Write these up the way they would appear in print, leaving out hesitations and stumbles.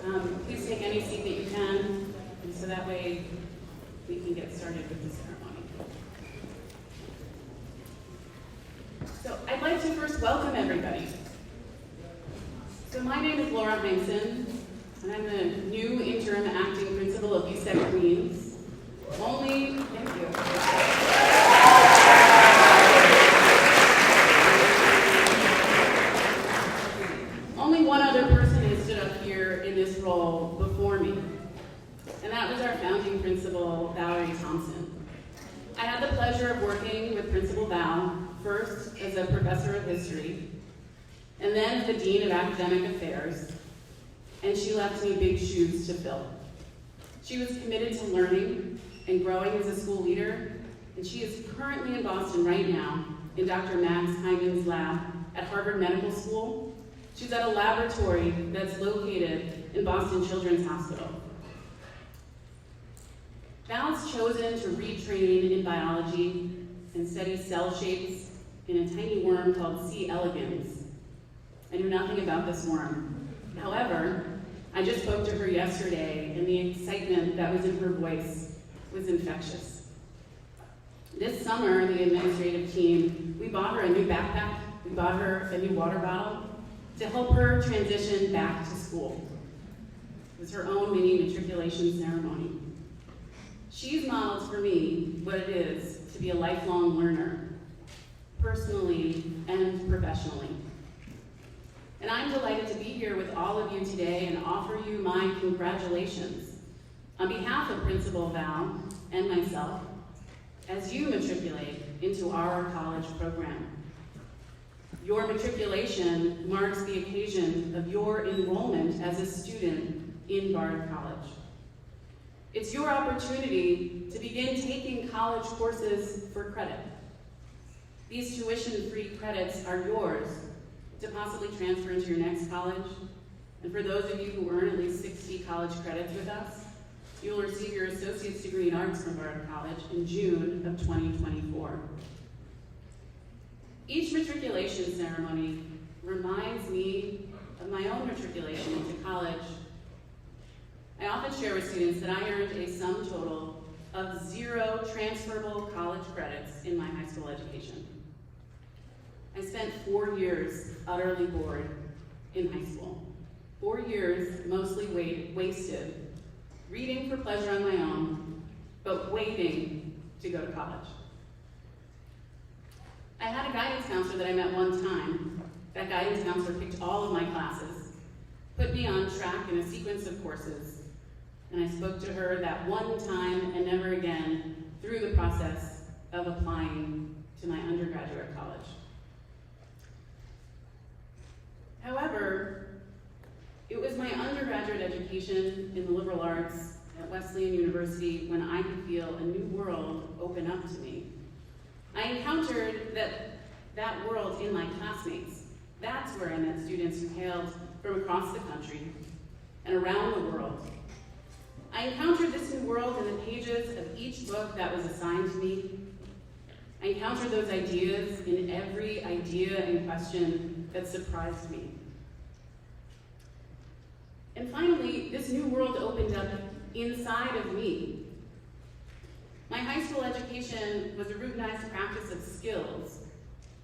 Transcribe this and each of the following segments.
Please take any seat that you can, and so that way we can get started with the ceremony. So I'd like to first welcome everybody. So my name is Laura Heinsohn, and I'm the new interim acting principal of USEC Queens. Thank you. Only one other person has stood up here in this role before me, and that was our founding principal, Valerie Thompson. I had the pleasure of working with Principal Val, first as a professor of history, and then the Dean of Academic Affairs, and she left me big shoes to fill. She was committed to learning and growing as a school leader, and she is currently in Boston right now in Dr. Max Hyman's lab at Harvard Medical School. She's at a laboratory that's located in Boston Children's Hospital. Val's chosen to retrain in biology and study cell shapes in a tiny worm called C. elegans. I knew nothing about this worm. However, I just spoke to her yesterday, and the excitement that was in her voice was infectious. This summer, the administrative team, we bought her a new backpack, we bought her a new water bottle to help her transition back to school. It was her own mini matriculation ceremony. She's modeled for me what it is to be a lifelong learner, personally and professionally. And I'm delighted to be here with all of you today and offer you my congratulations on behalf of Principal Val and myself as you matriculate into our college program. Your matriculation marks the occasion of your enrollment as a student in Bard College. It's your opportunity to begin taking college courses for credit. These tuition-free credits are yours to possibly transfer into your next college. And for those of you who earn at least 60 college credits with us, you will receive your Associate's Degree in Arts from Bard College in June of 2024. Each matriculation ceremony reminds me of my own matriculation into college. I often share with students that I earned a sum total of 0 transferable college credits in my high school education. I spent 4 years utterly bored in high school. 4 years mostly wasted, reading for pleasure on my own, but waiting to go to college. I had a guidance counselor that I met one time. That guidance counselor picked all of my classes, put me on track in a sequence of courses, and I spoke to her that one time and never again through the process of applying to my undergraduate college. However, it was my undergraduate education in the liberal arts at Wesleyan University when I could feel a new world open up to me. I encountered that world in my classmates. That's where I met students who hailed from across the country and around the world. I encountered this new world in the pages of each book that was assigned to me. I encountered those ideas in every idea and question that surprised me. And finally, this new world opened up inside of me. My high school education was a routinized practice of skills.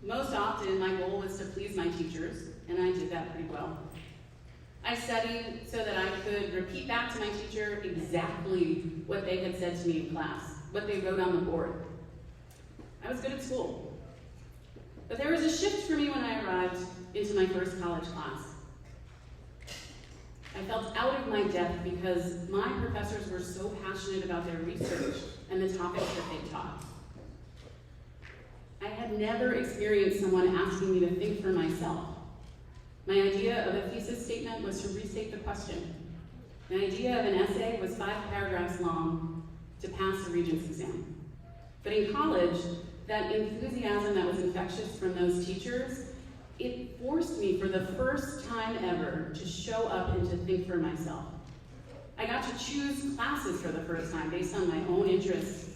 Most often, my goal was to please my teachers, and I did that pretty well. I studied so that I could repeat back to my teacher exactly what they had said to me in class, what they wrote on the board. I was good at school. But there was a shift for me when I arrived into my first college class. I felt out of my depth because my professors were so passionate about their research and the topics that they taught. I had never experienced someone asking me to think for myself. My idea of a thesis statement was to restate the question. My idea of an essay was 5 paragraphs long to pass the Regents exam. But in college, that enthusiasm that was infectious from those teachers, it forced me for the first time ever to show up and to think for myself. I got to choose classes for the first time based on my own interests.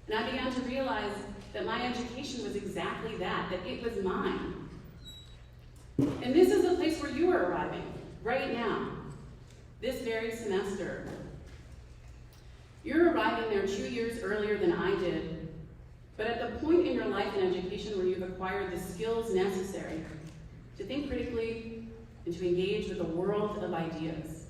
And I began to realize that my education was exactly that it was mine. And this is the place where you are arriving, right now. this very semester. You're arriving there 2 years earlier than I did, but at the point in your life and education where you've acquired the skills necessary to think critically and to engage with a world of ideas.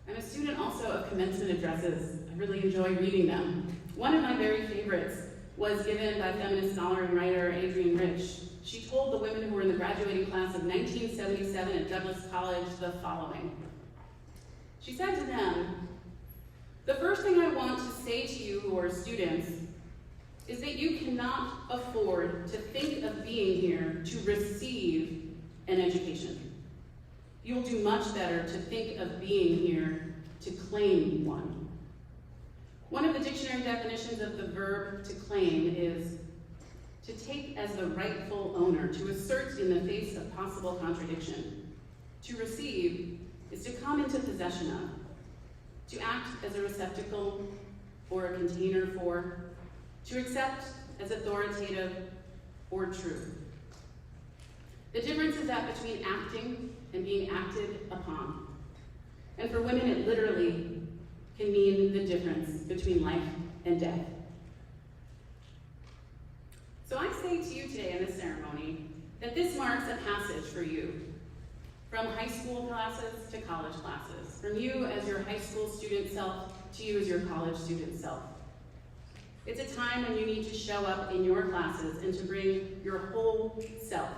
I'm a student also of commencement addresses. I really enjoy reading them. One of my very favorites was given by feminist scholar and writer Adrienne Rich. She told the women who were in the graduating class of 1977 at Douglas College the following. She said to them, "The first thing I want to say to you who are students is that you cannot afford to think of being here to receive an education. You'll do much better to think of being here to claim one." One of the dictionary definitions of the verb to claim is to take as the rightful owner, to assert in the face of possible contradiction. To receive is to come into possession of, to act as a receptacle or a container for, to accept as authoritative or true. The difference is that between acting and being acted upon. And for women, it literally can mean the difference between life and death. So I say to you today in this ceremony that this marks a passage for you, from high school classes to college classes, from you as your high school student self to you as your college student self. It's a time when you need to show up in your classes and to bring your whole self.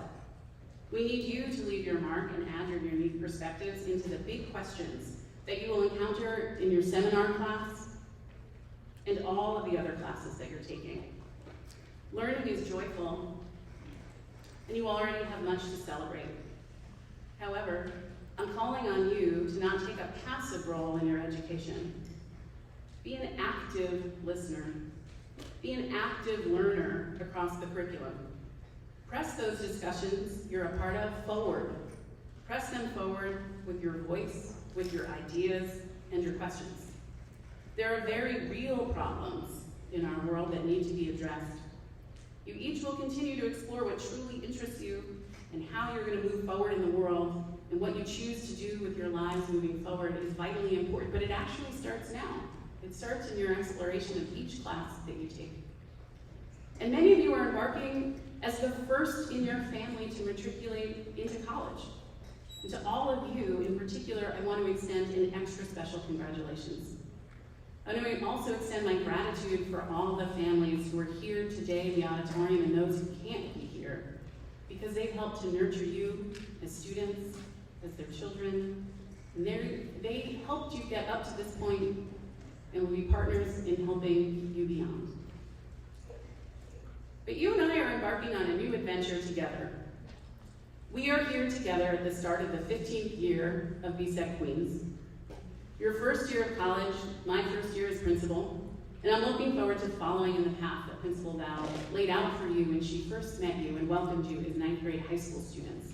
We need you to leave your mark and add your unique perspectives into the big questions that you will encounter in your seminar class and all of the other classes that you're taking. Learning is joyful, and you already have much to celebrate. However, I'm calling on you to not take a passive role in your education. Be an active listener. Be an active learner across the curriculum. Press those discussions you're a part of forward. Press them forward with your voice, with your ideas, and your questions. There are very real problems in our world that need to be addressed. You each will continue to explore what truly interests you and how you're going to move forward in the world, and what you choose to do with your lives moving forward is vitally important, but it actually starts now. It starts in your exploration of each class that you take. And many of you are embarking as the first in your family to matriculate into college. And to all of you in particular, I want to extend an extra special congratulations. I want to also extend my gratitude for all the families who are here today in the auditorium and those who can't be here, because they've helped to nurture you as students, as their children, and they helped you get up to this point and will be partners in helping you beyond. But you and I are embarking on a new adventure together. We are here together at the start of the 15th year of BSEC Queens. Your first year of college, my first year as principal, and I'm looking forward to following in the path that Principal Val laid out for you when she first met you and welcomed you as 9th grade high school students.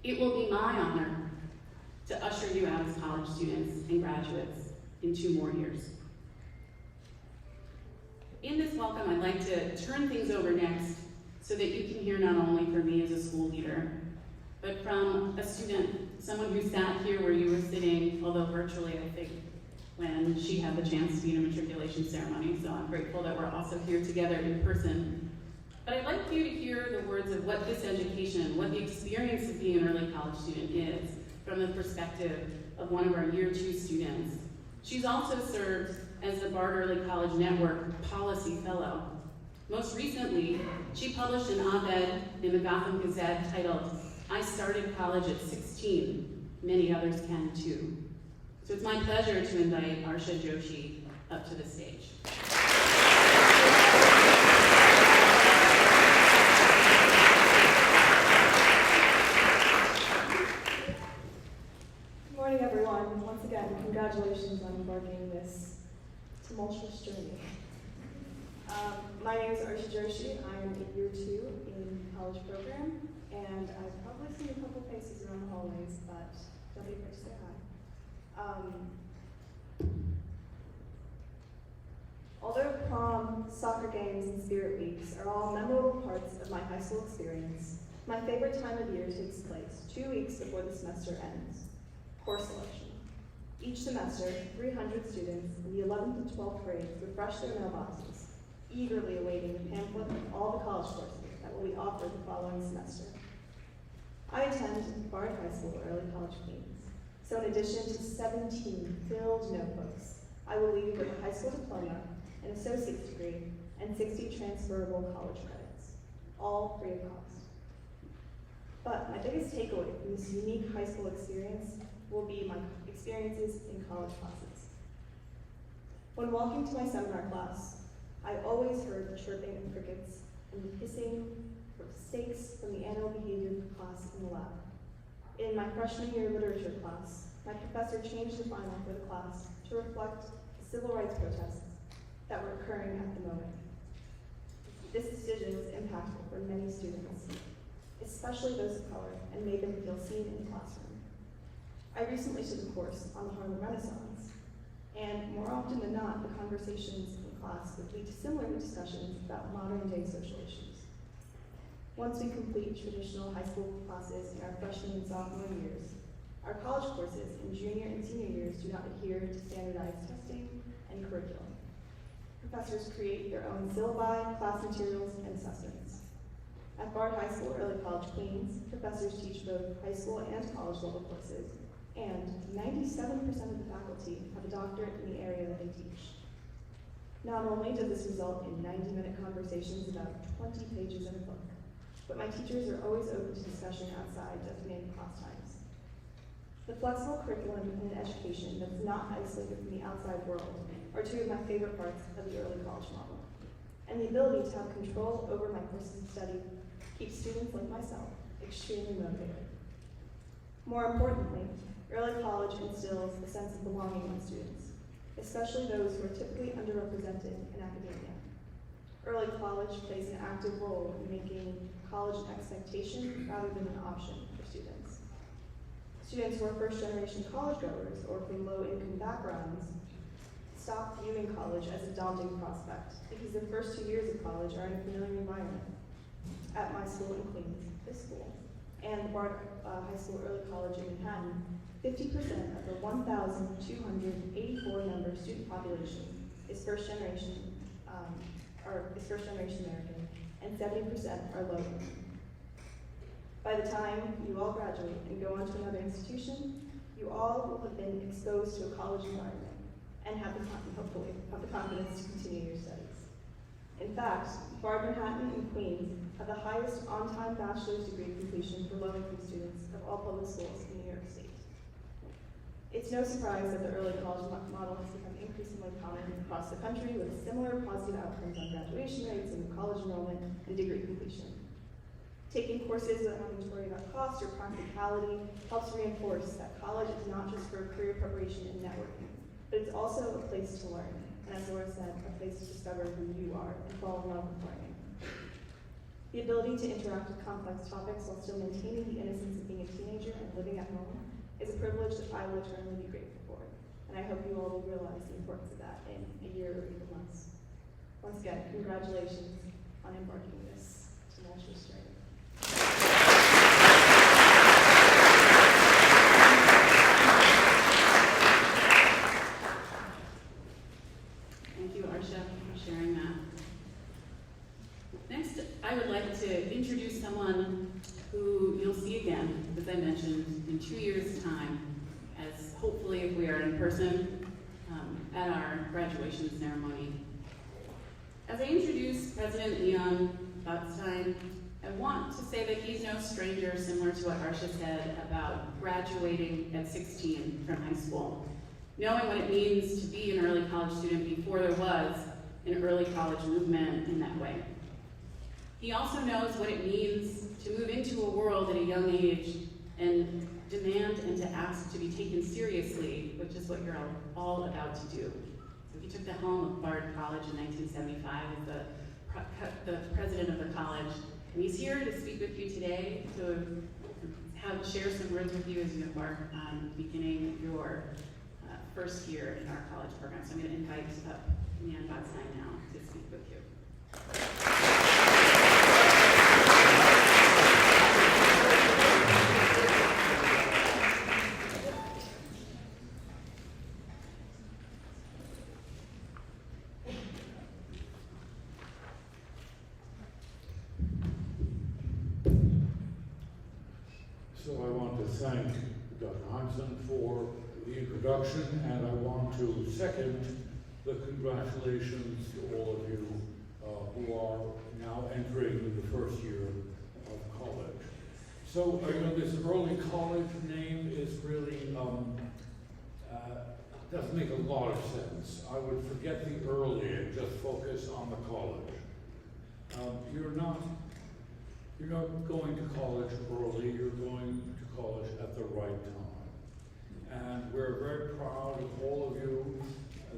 It will be my honor to usher you out as college students and graduates in 2 more years. In this welcome, I'd like to turn things over next so that you can hear not only from me as a school leader, but from a student, someone who sat here where you were sitting, although virtually, I think, when she had the chance to be in a matriculation ceremony. So I'm grateful that we're also here together in person. But I'd like you to hear the words of what this education, what the experience of being an early college student is, from the perspective of one of our year 2 students. She's also served as the Bard Early College Network Policy Fellow. Most recently, she published an op-ed in the Gotham Gazette titled, "I Started College at 16. Many others can too." So it's my pleasure to invite Arsha Joshi up to the stage. Good morning, everyone. Once again, congratulations on embarking this tumultuous journey. My name is Arsha Joshi. I'm in year 2 in the college program, and I've probably seen a couple faces around the hallways, but don't be afraid to say hi. Although prom, soccer games, and spirit weeks are all memorable parts of my high school experience, My favorite time of year takes place 2 weeks before the semester ends. Course selection. Each semester, 300 students in the 11th and 12th grades refresh their mailboxes, eagerly awaiting the pamphlet of all the college courses that will be offered the following semester. I attend Bard High School, Early College Queens, so in addition to 17 filled notebooks, I will leave with a high school diploma, an associate's degree, and 60 transferable college credits, all free of cost. But my biggest takeaway from this unique high school experience will be my experiences in college classes. When walking to my seminar class, I always heard the chirping of crickets and the hissing of snakes from the animal behavior class in the lab. In my freshman year literature class, my professor changed the final for the class to reflect the civil rights protests that were occurring at the moment. This decision was impactful for many students, especially those of color, and made them feel seen in the classroom. I recently took a course on the Harlem Renaissance, and more often than not, the conversations in class would lead to similar discussions about modern-day social issues. Once we complete traditional high school classes in our freshman and sophomore years, our college courses in junior and senior years do not adhere to standardized testing and curriculum. Professors create their own syllabi, class materials, and assessments. At Bard High School, Early College Queens, professors teach both high school and college level courses, and 97% of the faculty have a doctorate in the area that they teach. Not only does this result in 90-minute conversations about 20 pages in a book, but my teachers are always open to discussion outside designated class times. The flexible curriculum and an education that is not isolated from the outside world are two of my favorite parts of the early college model. And the ability to have control over my courses of study keeps students like myself extremely motivated. More importantly, early college instills a sense of belonging in students, especially those who are typically underrepresented in academia. Early college plays an active role in making college an expectation rather than an option for students. Students who are first-generation college goers or from low-income backgrounds stop viewing college as a daunting prospect because their first 2 years of college are in a familiar environment. At my school in Queens, this school, and the Bard High School Early College in Manhattan, 50% of the 1,284 member student population is first-generation American, and 70% are low income. By the time you all graduate and go on to another institution, you all will have been exposed to a college environment and hopefully have the confidence to continue your studies. In fact, Bard Manhattan and Queens have the highest on-time bachelor's degree completion for low-income students of all public schools in New York State. It's no surprise that the early college model has become increasingly common across the country with similar positive outcomes on graduation rates and college enrollment and degree completion. Taking courses without having to worry about cost or practicality helps reinforce that college is not just for career preparation and networking, but it's also a place to learn, and as Laura said, a place to discover who you are and fall in love with learning. The ability to interact with complex topics while still maintaining the innocence of being a teenager and living at home is a privilege that I will eternally be grateful for, and I hope you all will realize the importance of that in a year or even months. Once again, congratulations on embarking this tumultuous journey. Thank you, Arsha, for sharing that. Next, I would like to introduce someone who you'll see again, as I mentioned, in 2 years' time, as hopefully if we are in person at our graduation ceremony. As I introduce President Leon Botstein, I want to say that he's no stranger, similar to what Arsha said about graduating at 16 from high school, knowing what it means to be an early college student before there was an early college movement in that way. He also knows what it means to move into a world at a young age and demand and to ask to be taken seriously, which is what you're all about to do. So he took the helm of Bard College in 1975 as the president of the college, and he's here to speak with you today to share some words with you as you embark on beginning your first year in our college program. So I'm going to invite up Leon Botstein now to speak with you. want to thank Dr. Hansen for the introduction, and I want to second the congratulations to all of you who are now entering the first year of college. So, this early college name is really, doesn't make a lot of sense. I would forget the early and just focus on the college. You're not going to college early, you're going to college at the right time. And we're very proud of all of you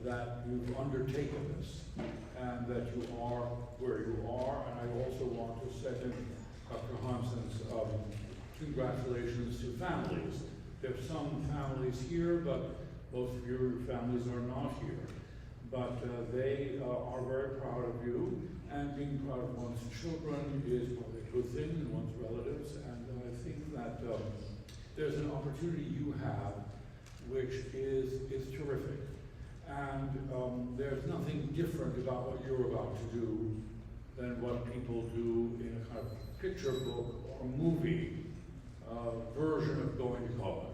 that you've undertaken this and that you are where you are. And I also want to second Dr. Hansen's congratulations to families. There's some families here, but most of your families are not here. But they are very proud of you, and being proud of one's children is a good thing, and one's relatives. And I think that there's an opportunity you have which is terrific. And there's nothing different about what you're about to do than what people do in a kind of picture book or movie version of going to college.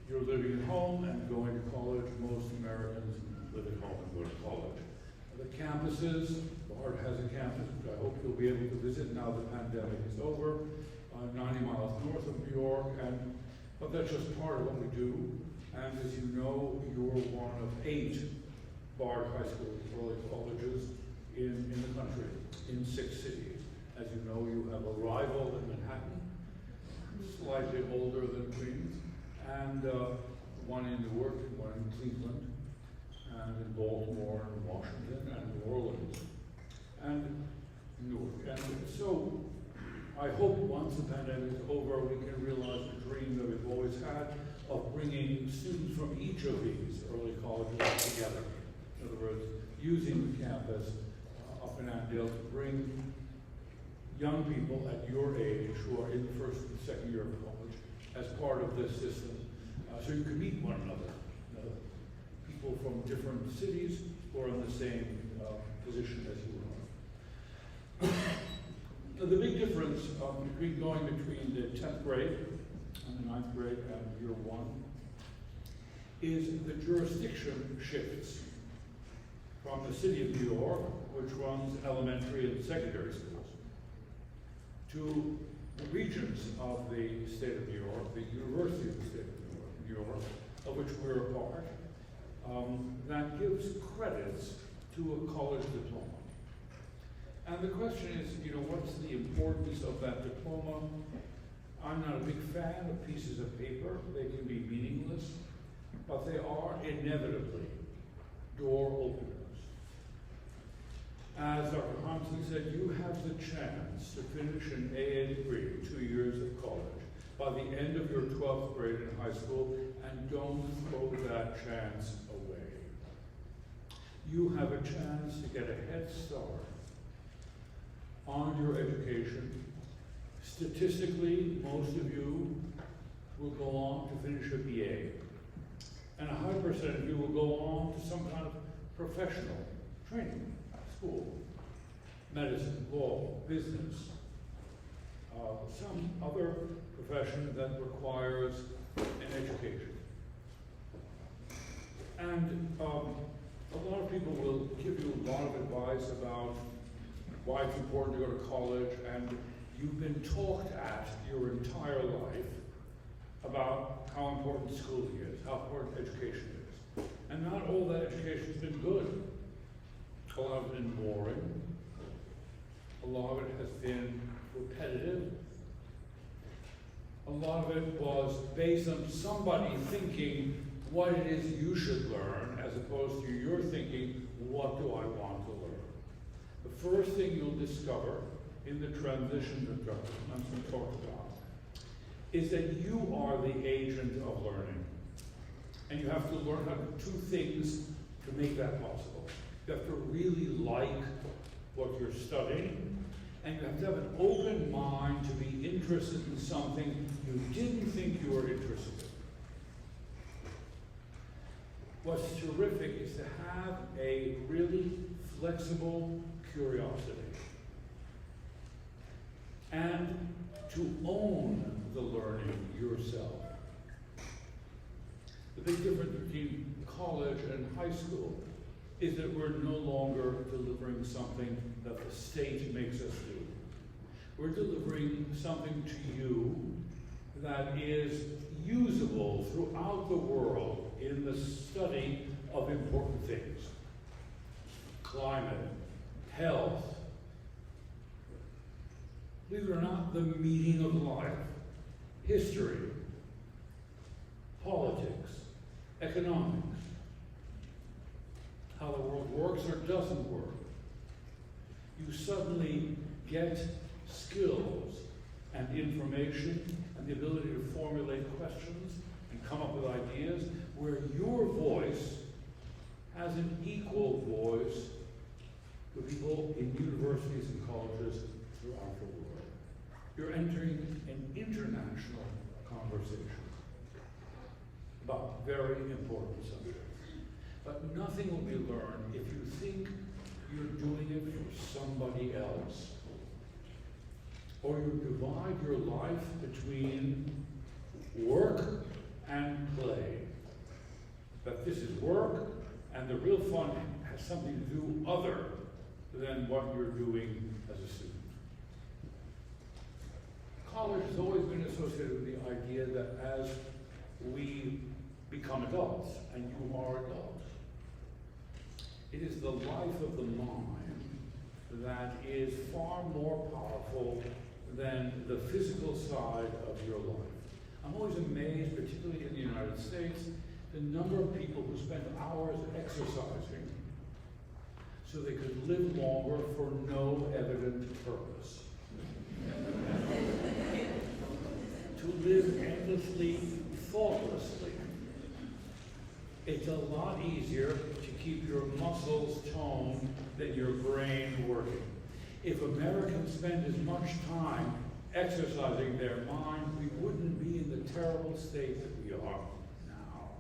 You're living at home and going to college. Most Americans live at home and go to college. The campuses, Bard has a campus, which I hope you'll be able to visit now the pandemic is over, 90 miles north of New York, but that's just part of what we do. And as you know, you're one of 8 Bard High School early colleges in the country, in 6 cities. As you know, you have a rival in Manhattan, slightly older than Queens, and one in Newark, and one in Cleveland, and in Baltimore, and Washington, and New Orleans, and Newark. And so I hope once the pandemic is over, we can realize the dream that we've always had of bringing students from each of these early colleges together. In other words, using the campus up in Annandale to bring young people at your age who are in the first and second year of college as part of this system, so you can meet one another. People from different cities who are in the same position as you are. The big difference between going between the 10th grade and the 9th grade and year 1 is the jurisdiction shifts from the city of New York, which runs elementary and secondary schools, to the regions of the state of New York, the University of the State of New York, of which we're a part, that gives credits to a college diploma. And the question is, what's the importance of that diploma? I'm not a big fan of pieces of paper. They can be meaningless, but they are inevitably door openers. As Dr. Hansen said, you have the chance to finish an AA degree, 2 years of college, by the end of your 12th grade in high school, and don't throw that chance away. You have a chance to get a head start on your education. Statistically, most of you will go on to finish a BA, and a high percent of you will go on to some kind of professional training, school, medicine, law, business, some other profession that requires an education. And a lot of people will give you a lot of advice about why it's important to go to college, and you've been talked at your entire life about how important schooling is, how important education is. And not all that education has been good. A lot of it has been boring. A lot of it has been repetitive. A lot of it was based on somebody thinking what it is you should learn, as opposed to your thinking, what do I want to learn? The first thing you'll discover in the transition that Dr. Hansen talked about is that you are the agent of learning. And you have to learn how to do 2 things to make that possible. You have to really like what you're studying, and you have to have an open mind to be interested in something you didn't think you were interested in. What's terrific is to have a really flexible curiosity. and to own the learning yourself. The big difference between college and high school is that we're no longer delivering something that the state makes us do. We're delivering something to you that is usable throughout the world in the study of important things. Climate, health, believe it or not, the meaning of life, history, politics, economics, how the world works or doesn't work. You suddenly get skills and information and the ability to formulate questions and come up with ideas where your voice has an equal voice with people in universities and colleges throughout the world. You're entering an international conversation about very important subjects. But nothing will be learned if you think you're doing it for somebody else. Or you divide your life between work and play. That this is work, and the real fun has something to do other than what you're doing as a student. College has always been associated with the idea that as we become adults, and you are adults, it is the life of the mind that is far more powerful than the physical side of your life. I'm always amazed, particularly in the United States, the number of people who spend hours exercising so they could live longer for no evident purpose. To live endlessly, thoughtlessly. It's a lot easier to keep your muscles toned than your brain working. If Americans spend as much time exercising their mind, we wouldn't be in the terrible state that we are now.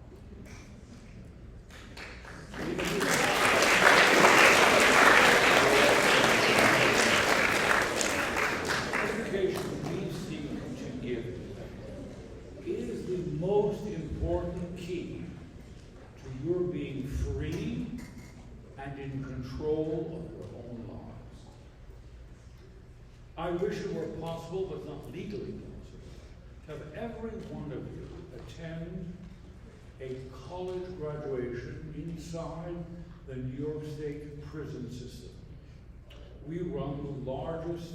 Education we seek to give is the most important key to your being free and in control of your own lives. I wish it were possible, but not legally possible, to have every one of you attend a college graduation inside the New York State prison system. We run the largest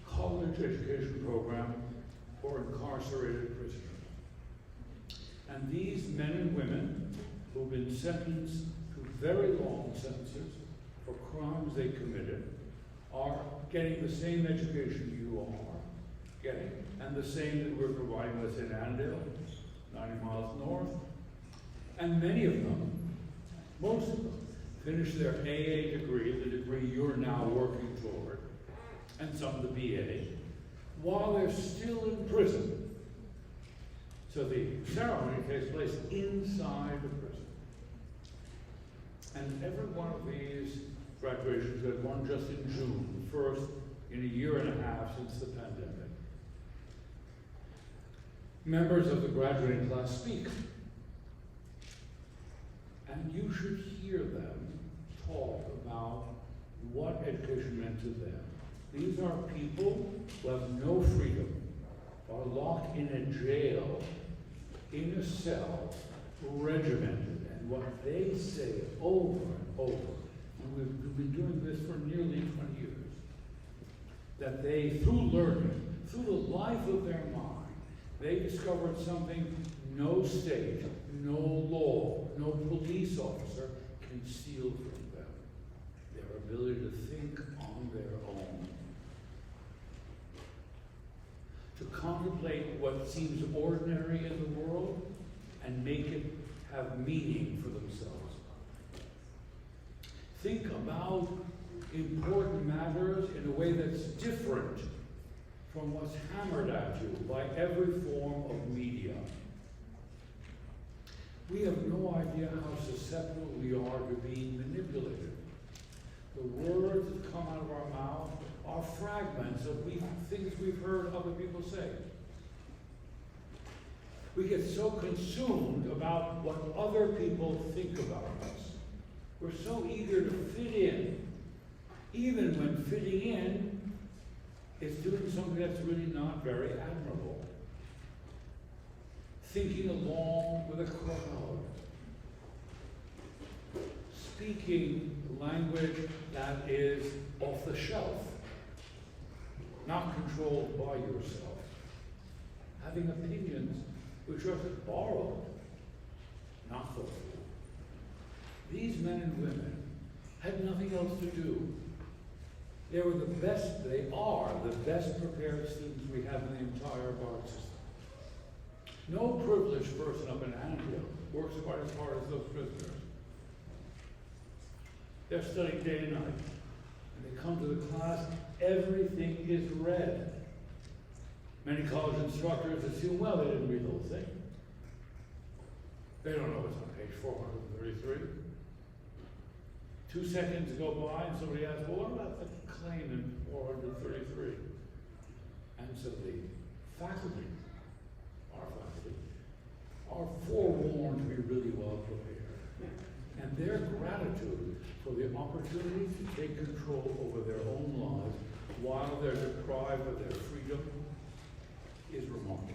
college education program for incarcerated prisoners. And these men and women who've been sentenced to very long sentences for crimes they committed are getting the same education you are getting, and the same that we're providing with in Annandale, 90 miles north. And many of them, most of them, finish their AA degree, the degree you're now working toward, and some of the BA, while they're still in prison. So the ceremony takes place inside the prison. And every one of these graduations, we had one just in June, the first in a year and a half since the pandemic. Members of the graduating class speak. And you should hear them talk about what education meant to them. These are people who have no freedom, are locked in a jail, in a cell, regimented, and what they say over and over, and we've been doing this for nearly 20 years, that they, through learning, through the life of their mind, they discovered something no state, no law, no police officer can steal from them. Their ability to think on their own. To contemplate what seems ordinary in the world and make it have meaning for themselves. Think about important matters in a way that's different from what's hammered at you by every form of media. We have no idea how susceptible we are to being manipulated. The words that come out of our mouth are fragments of things we've heard other people say. We get so consumed about what other people think about us. We're so eager to fit in, even when fitting in is doing something that's really not very admirable. Thinking along with a crowd. Speaking language that is off the shelf, not controlled by yourself. Having opinions which are borrowed, not thought through. These men and women had nothing else to do. They are the best prepared students we have in the entire bar system. No privileged person up in Antioch works quite as hard as those prisoners. They're studying day and night. And they come to the class, everything is read. Many college instructors assume, well, they didn't read the whole thing. They don't know what's on page 433. 2 seconds go by and somebody asks, well, what about the claim in 433? And so the faculty, our faculty, are forewarned to be really well prepared. And their gratitude for the opportunity to take control over their own lives while they're deprived of their freedom is remarkable.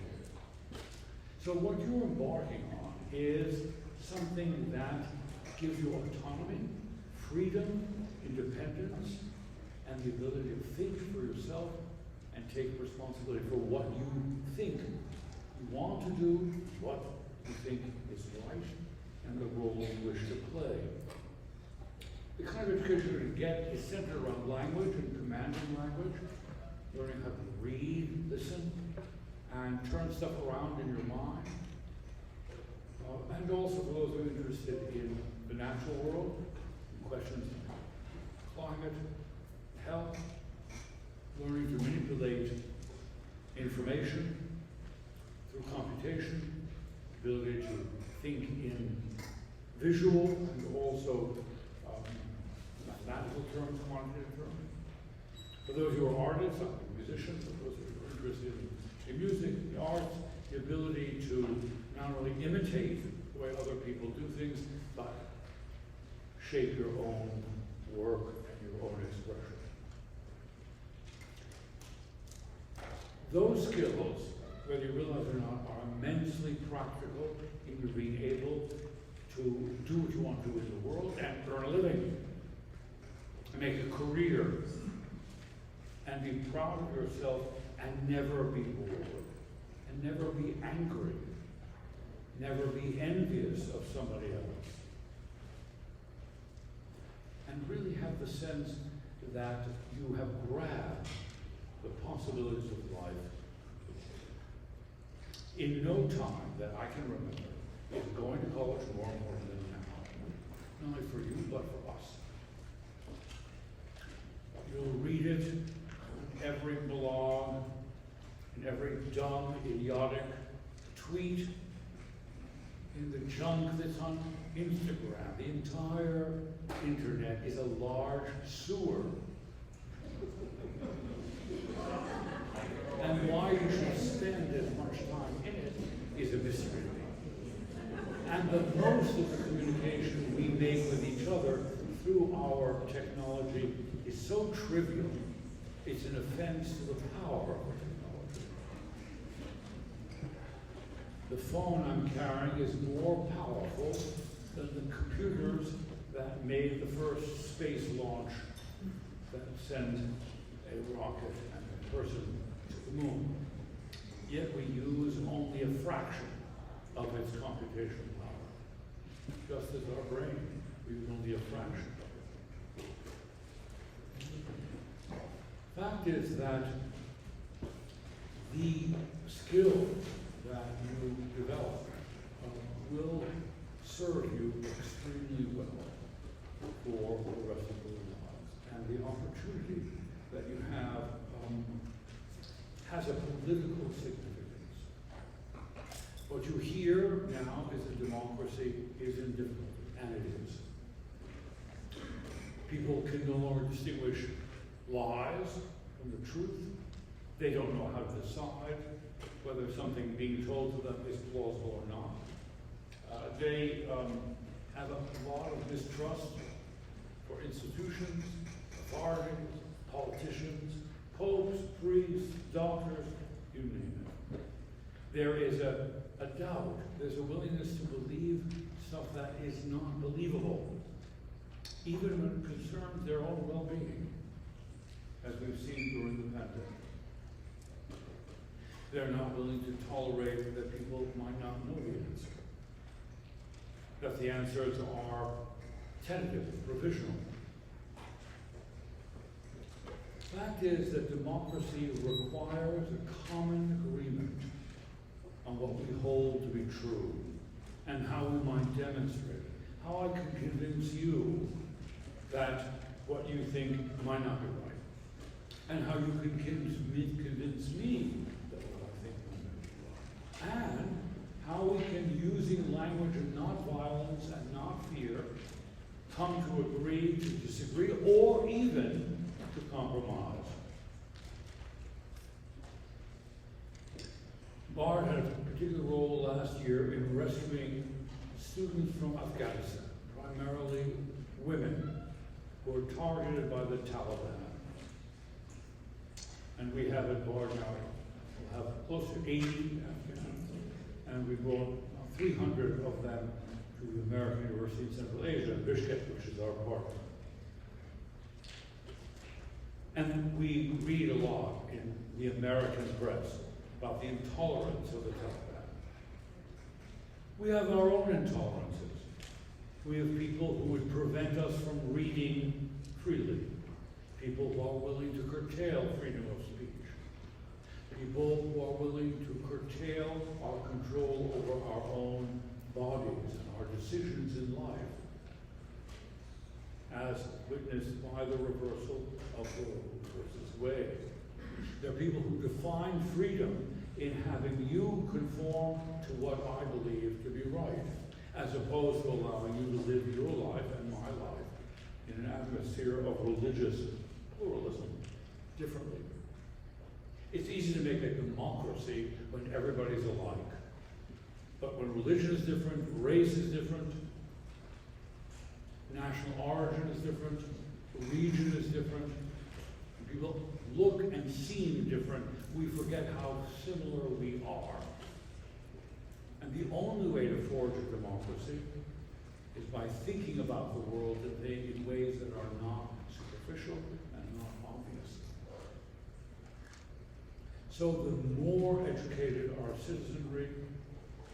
So what you're embarking on is something that gives you autonomy, freedom, independence, and the ability to think for yourself and take responsibility for what you think you want to do, what you think is right, and the role you wish to play. The kind of education you're going to get is centered around language and commanding language, learning how to read, listen, and turn stuff around in your mind. And also for those who are interested in the natural world, questions of climate, health, learning to manipulate information through computation, ability to think in visual and also mathematical terms, quantitative terms. For those who are artists, musicians, for those who are interested in music, the arts, the ability to not only imitate the way other people do things, but shape your own work and your own expression. Those skills, whether you realize it or not, are immensely practical in your being able to do what you want to do in the world and earn a living, and make a career, and be proud of yourself and never be bored, and never be angry, never be envious of somebody else. And really have the sense that you have grabbed the possibilities of life. In no time that I can remember is going to college more important than now. Not only for you, but for us. You'll read it in every blog, in every dumb, idiotic tweet, in the junk that's on Instagram. The entire internet is a large sewer. And why you should spend as much time in it is a mystery to me. And the most of the communication we make with each other through our technology is so trivial, it's an offense to the power of our technology. The phone I'm carrying is more powerful than the computers that made the first space launch that sent a rocket and a person to the moon. Yet we use only a fraction of its computational power. Just as our brain, we use only a fraction of it. Fact is that the skill that you develop will serve you extremely well for the rest of your lives. And the opportunity that you have has a political significance. What you hear now is that democracy is in difficulty, and it is. People can no longer distinguish lies from the truth. They don't know how to decide whether something being told to them is plausible or not. They have a lot of mistrust for institutions, authorities, politicians, popes, priests, doctors, you name it. There is a doubt, there's a willingness to believe stuff that is not believable, even when it concerns their own well-being, as we've seen during the pandemic. They're not willing to tolerate that people might not know the answer, that the answers are tentative, provisional. The fact is that democracy requires a common agreement on what we hold to be true and how we might demonstrate it. How I can convince you that what you think might not be right, and how you can convince me that what I think might not be right, and how we can, using language of not violence and not fear, come to agree to disagree or even to compromise. BARD had a particular role last year in rescuing students from Afghanistan, primarily women, who were targeted by the Taliban. And we have at BARD now, we'll have close to 80 Afghans, and we brought 300 of them to the American University in Central Asia, Bishkek, which is our partner. And we read a lot in the American press about the intolerance of the Taliban. We have our own intolerances. We have people who would prevent us from reading freely, people who are willing to curtail freedom of speech, people who are willing to curtail our control over our own bodies and our decisions in life, as witnessed by the reversal of Roe versus Wade. There are people who define freedom in having you conform to what I believe to be right, as opposed to allowing you to live your life and my life in an atmosphere of religious pluralism differently. It's easy to make a democracy when everybody's alike. But when religion is different, race is different, national origin is different, region is different, people look and seem different, we forget how similar we are. And the only way to forge a democracy is by thinking about the world in ways that are not superficial and not obvious. So the more educated our citizenry,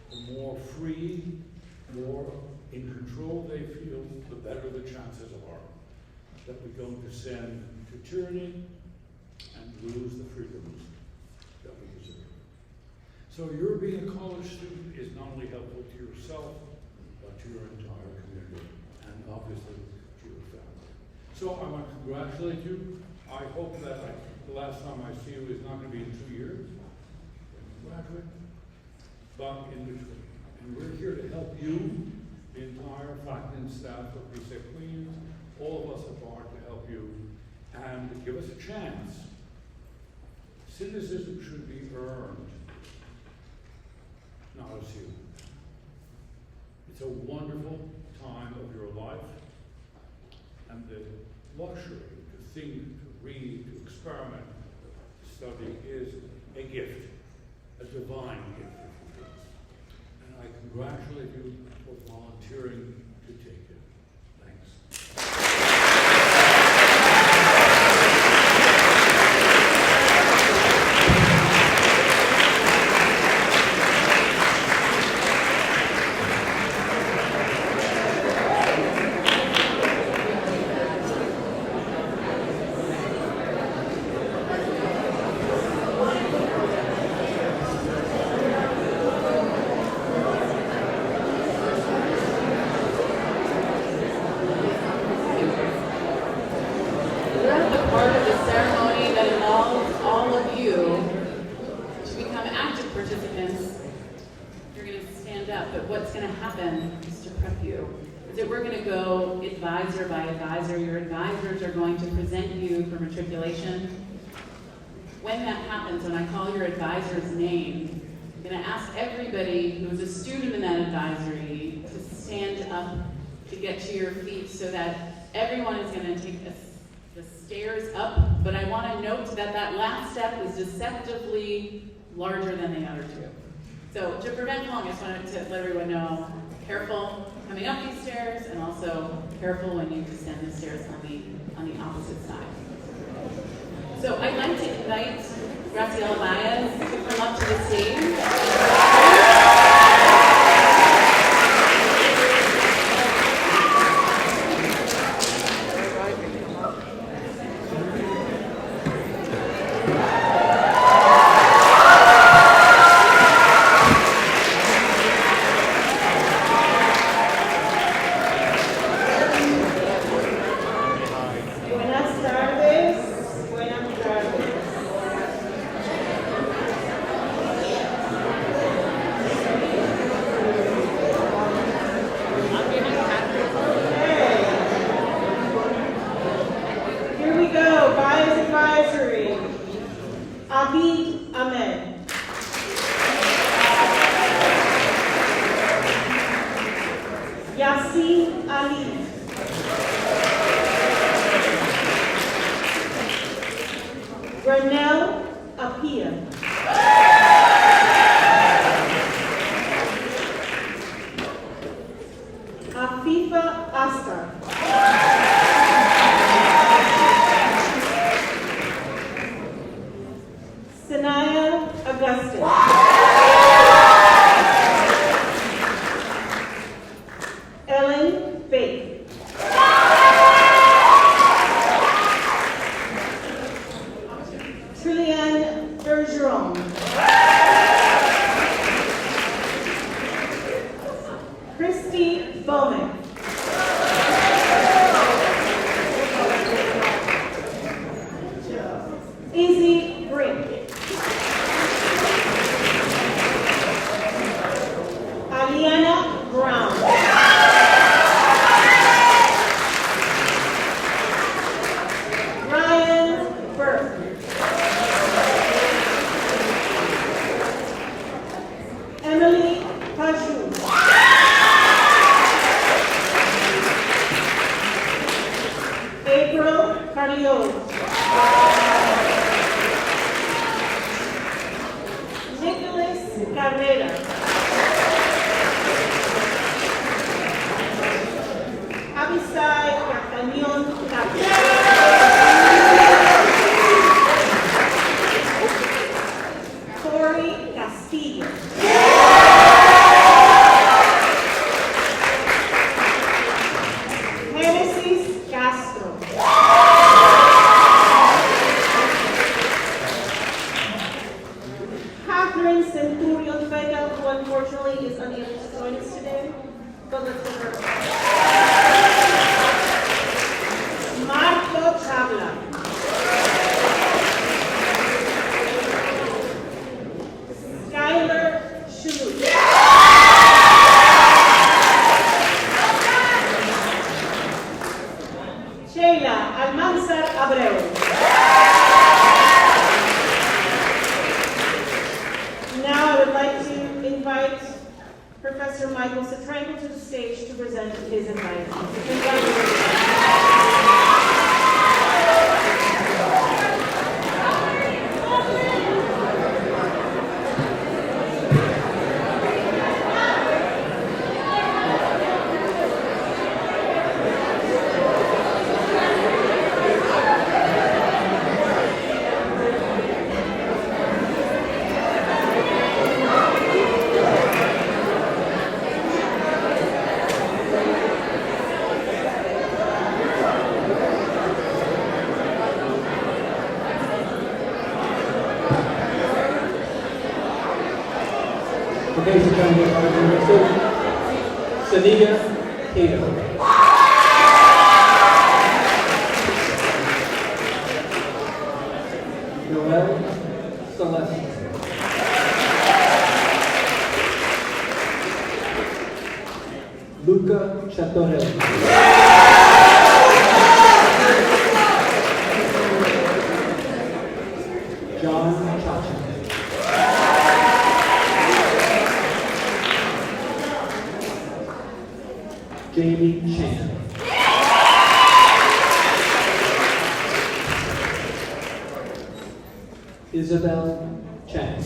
the more free, more in control they feel, the better the chances are that we don't descend to tyranny and lose the freedoms that we deserve. So your being a college student is not only helpful to yourself, but to your entire community, and obviously to your family. So I want to congratulate you. I hope that the last time I see you is not going to be in 2 years, when you graduate, but in between. And we're here to help you, the entire faculty and staff of Reset Queens, all of us at BARD to help you, and give us a chance. Cynicism should be earned, not assumed. It's a wonderful time of your life, and the luxury to think, to read, to experiment, to study is a gift, a divine gift, if you will. And I congratulate you for volunteering to take it. Thanks. Advisor by advisor. Your advisors are going to present you for matriculation. when that happens, when I call your advisor's name, I'm going to ask everybody who's a student in that advisory to stand up, to get to your feet, so that everyone is going to take the stairs up, but I want to note that that last step is deceptively larger than the other two. So to prevent falling, I just wanted to let everyone know, careful coming up these stairs, and also careful when you descend the stairs on the opposite side. So I'd like to invite Graciela Baez to come up to the stage. Keynote. Noel Celeste. Luca Chatorelli. John Jamie Chan. Isabel Chang.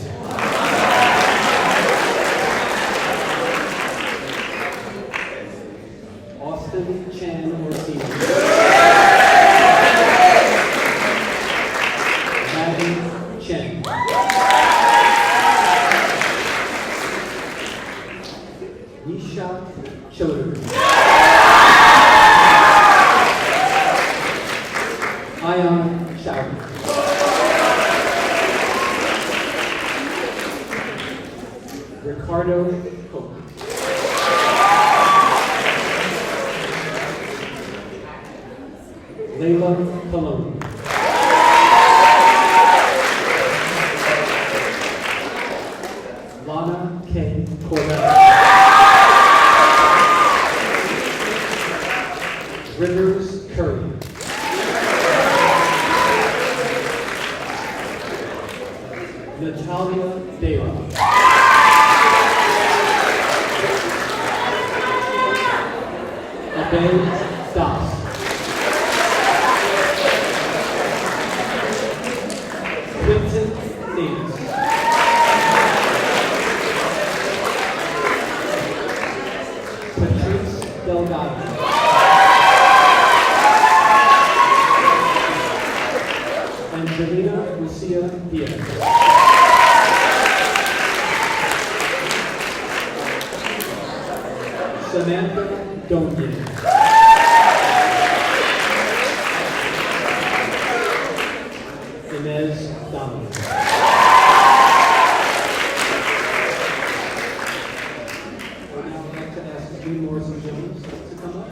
Austin Chan Orsini. Maggie Chen. Nisha Choudhury. Ayan Chowdhury. Ricardo Cook. Layla Colon. Lana K. Corbett. Rivers Curry. Natalia Deva. Abel Das. Quinton Names. Patrice Delgado. Angelina Lucia Diaz. Samantha Donye. Inez Dominic. Now I'd like to ask June Morrison Jones to come up.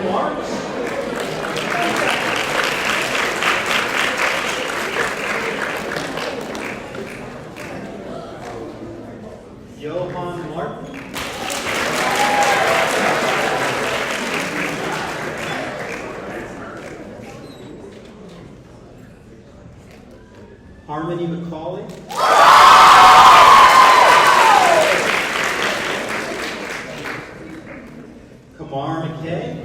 remarks? Johan Martin. Harmony McCauley. Kamar McKay.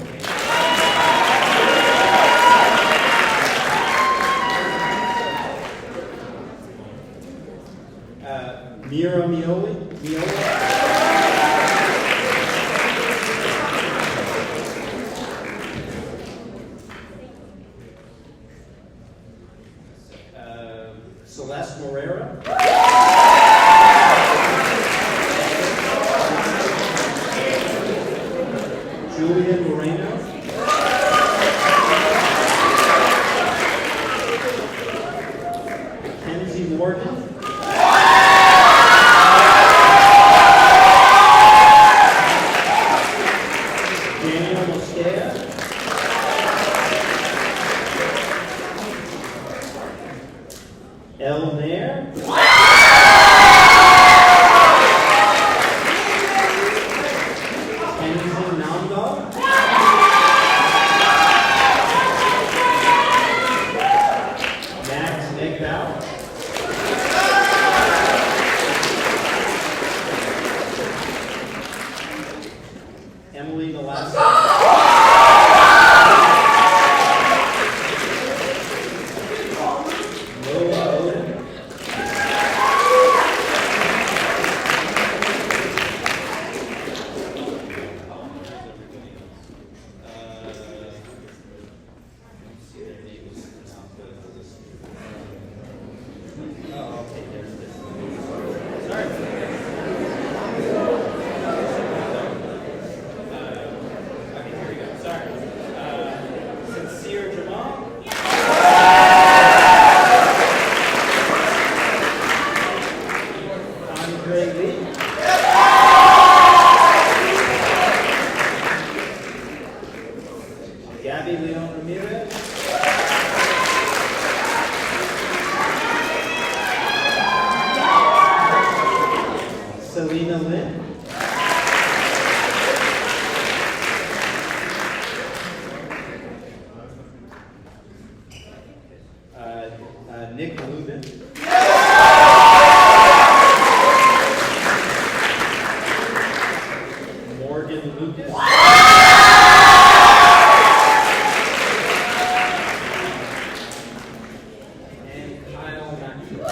Mira Mioli. Celeste Morera. Julian Moreno. Mackenzie Morgan. Daniel Mosqueda. El Nair. Tenzin Namdal. Max Egbow. Emily Velasquez. Lola Oden. Sincere Jamal. Andre Lee. Gabby Leon Ramirez. Selena Lynn. Nick Lubin. Morgan Lucas. And Kyle Matthews.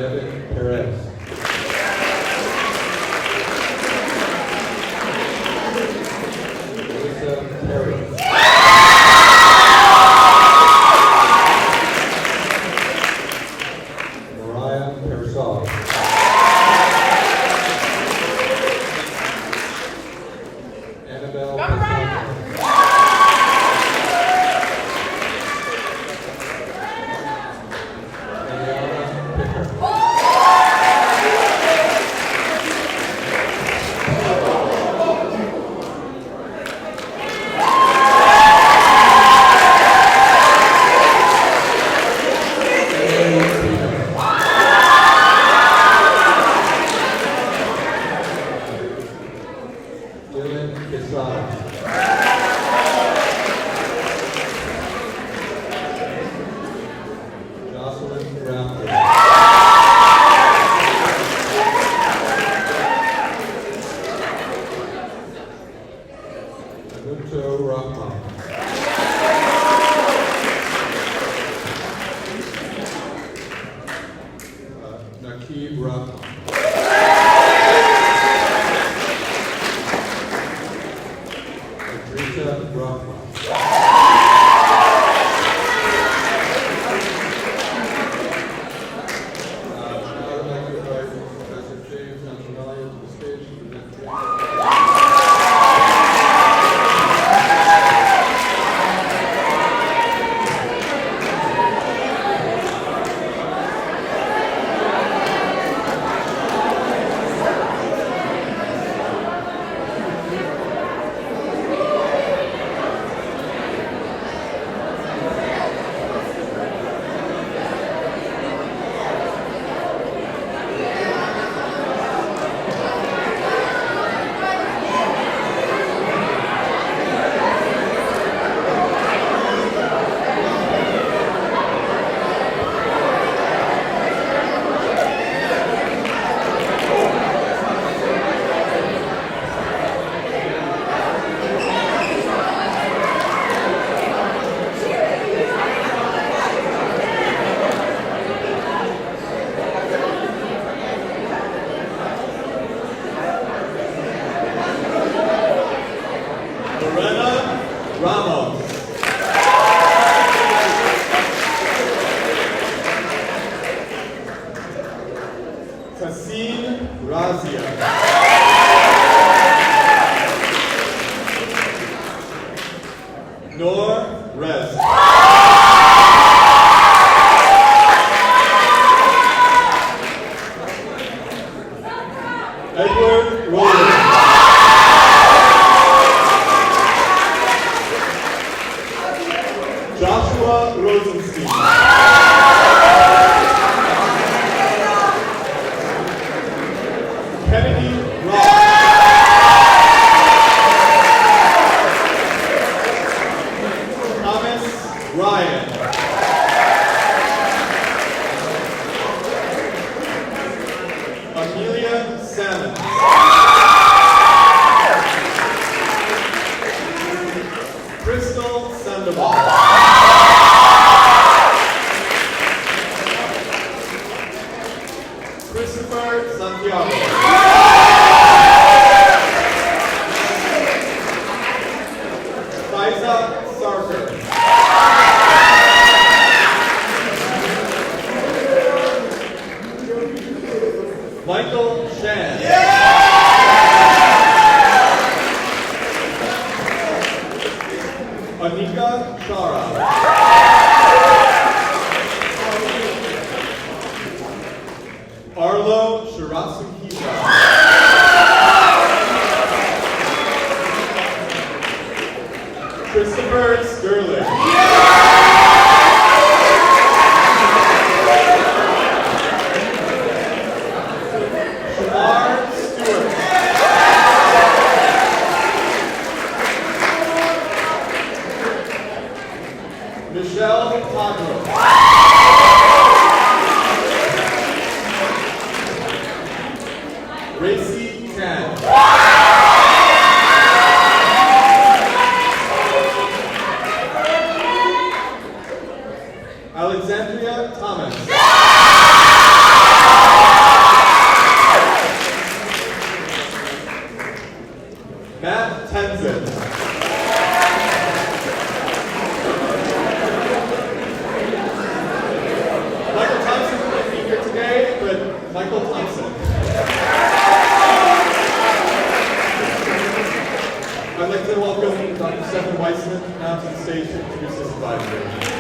Devin Perez. Melissa Perry. Mariah Persall. Annabelle Persall. Eliana Picker. Dylan Quesada. Jocelyn Rafter. Anuto Rahman. Nakib Rahman. Rita Rahman. Now I'd like to invite Professor James Antonalia to the stage to present training. Lorena Ramos. Tassim Razia. Noor Rez. Edward Rowland. Joshua Rosenstein. Kennedy Ross. Thomas Ryan. Amelia Salmon. Crystal Sandoval. Christopher Santiago. Liza Sarker. Michael Shan. Anika Shara. Arlo Shiratsuhisa. Christopher Sterling. Shamar Stewart. Michelle Tadro. Racy Tan. Alexandria Thomas. Michael Thompson. I'd like to welcome Dr. Stephen Weissman now to the stage to introduce his advisor.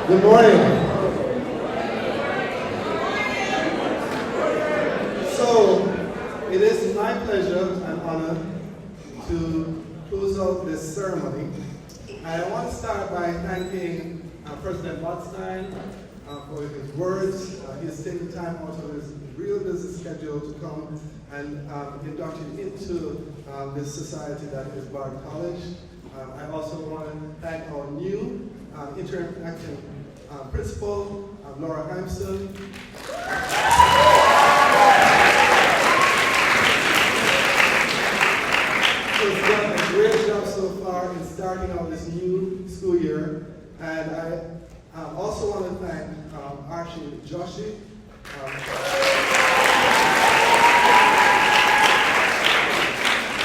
Good morning. So, it is my pleasure and honor to close out this ceremony. I want to start by thanking President Botstein for his words. He has taken time out of his real busy schedule to come and induct you into this society that is Bard College. I also want to thank our new interim acting principal, Laura Hampson. She's done a great job so far in starting out this new school year. And I also want to thank Archie Joshi.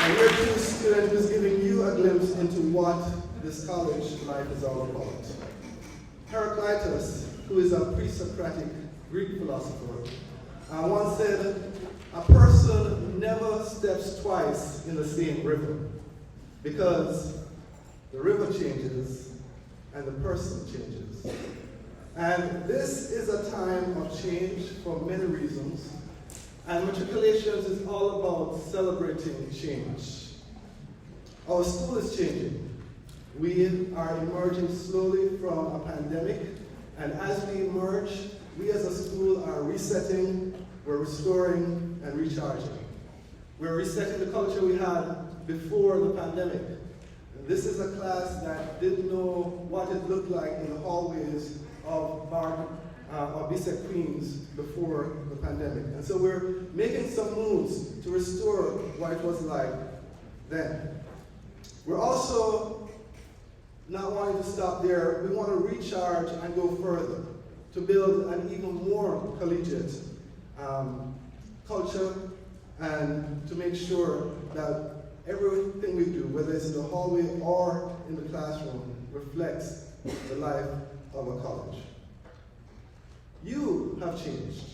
And your two student who's giving you a glimpse into what this college life is all about. Heraclitus, who is a pre-Socratic Greek philosopher, once said, a person never steps twice in the same river because the river changes and the person changes. And this is a time of change for many reasons. And Matriculations is all about celebrating change. Our school is changing. We are emerging slowly from a pandemic, and as we emerge, we as a school are resetting, we're restoring, and recharging. We're resetting the culture we had before the pandemic. And this is a class that didn't know what it looked like in the hallways of BSEC Queens before the pandemic. And so we're making some moves to restore what it was like then. We're also not wanting to stop there. We want to recharge and go further to build an even more collegiate culture and to make sure that everything we do, whether it's in the hallway or in the classroom, reflects the life of a college. You have changed.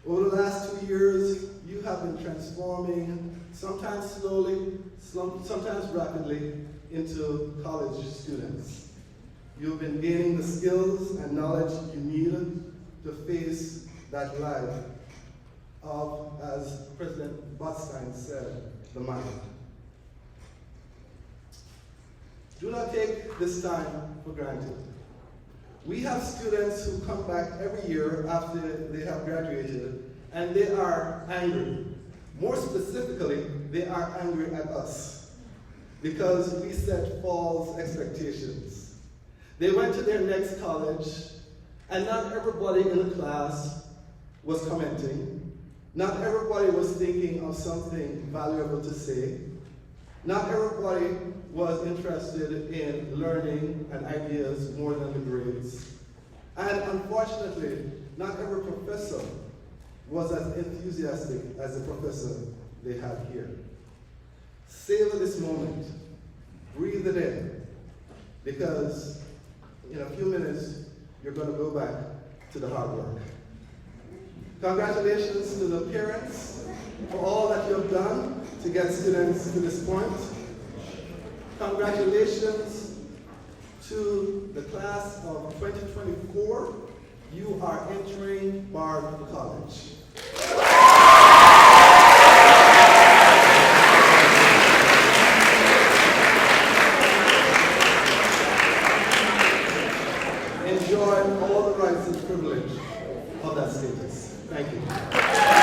Over the last 2 years, you have been transforming, sometimes slowly, sometimes rapidly, into college students. You've been gaining the skills and knowledge you need to face that life of, as President Botstein said, the mind. Do not take this time for granted. We have students who come back every year after they have graduated, and they are angry. More specifically, they are angry at us because we set false expectations. They went to their next college, and not everybody in the class was commenting. Not everybody was thinking of something valuable to say. Not everybody was interested in learning and ideas more than the grades. And unfortunately, not every professor was as enthusiastic as the professor they had here. Savor this moment. Breathe it in. Because in a few minutes, you're going to go back to the hard work. Congratulations to the parents for all that you have done to get students to this point. Congratulations to the class of 2024. You are entering Bard College. Enjoy all the rights and privilege of that status. Thank you.